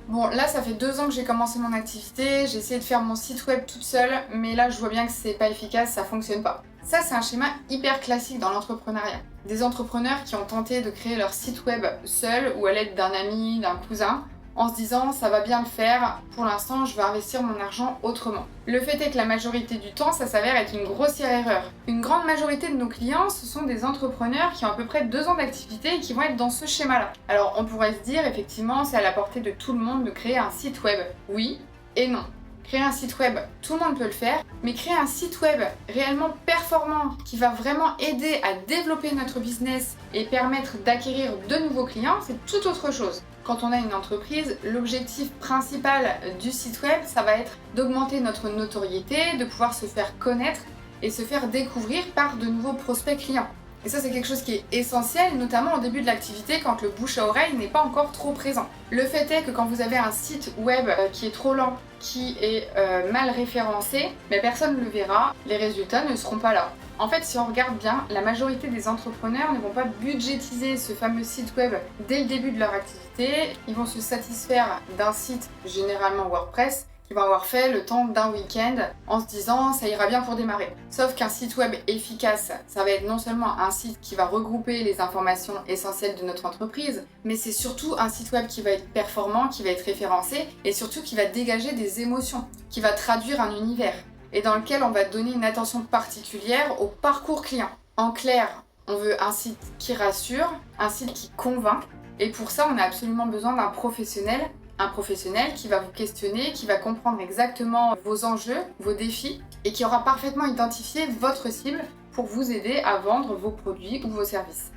Bon, là, ça fait 2 ans que j'ai commencé mon activité, j'ai essayé de faire mon site web toute seule, mais là, je vois bien que c'est pas efficace, ça fonctionne pas. Ça, c'est un schéma hyper classique dans l'entrepreneuriat. Des entrepreneurs qui ont tenté de créer leur site web seuls ou à l'aide d'un ami, d'un cousin, en se disant ça va bien le faire, pour l'instant, je vais investir mon argent autrement. Le fait est que la majorité du temps, ça s'avère être une grossière erreur. Une grande majorité de nos clients, ce sont des entrepreneurs qui ont à peu près 2 ans d'activité et qui vont être dans ce schéma-là. Alors, on pourrait se dire, effectivement, c'est à la portée de tout le monde de créer un site web. Oui et non. Créer un site web, tout le monde peut le faire, mais créer un site web réellement performant qui va vraiment aider à développer notre business et permettre d'acquérir de nouveaux clients, c'est tout autre chose. Quand on a une entreprise, l'objectif principal du site web, ça va être d'augmenter notre notoriété, de pouvoir se faire connaître et se faire découvrir par de nouveaux prospects clients. Et ça, c'est quelque chose qui est essentiel, notamment au début de l'activité, quand le bouche à oreille n'est pas encore trop présent. Le fait est que quand vous avez un site web qui est trop lent, qui est mal référencé, mais personne ne le verra, les résultats ne seront pas là. En fait, si on regarde bien, la majorité des entrepreneurs ne vont pas budgétiser ce fameux site web dès le début de leur activité. Ils vont se satisfaire d'un site, généralement WordPress, qu'ils vont avoir fait le temps d'un week-end en se disant ça ira bien pour démarrer. Sauf qu'un site web efficace, ça va être non seulement un site qui va regrouper les informations essentielles de notre entreprise, mais c'est surtout un site web qui va être performant, qui va être référencé et surtout qui va dégager des émotions, qui va traduire un univers et dans lequel on va donner une attention particulière au parcours client. En clair, on veut un site qui rassure, un site qui convainc et pour ça on a absolument besoin d'un professionnel. Un professionnel qui va vous questionner, qui va comprendre exactement vos enjeux, vos défis et qui aura parfaitement identifié votre cible pour vous aider à vendre vos produits ou vos services.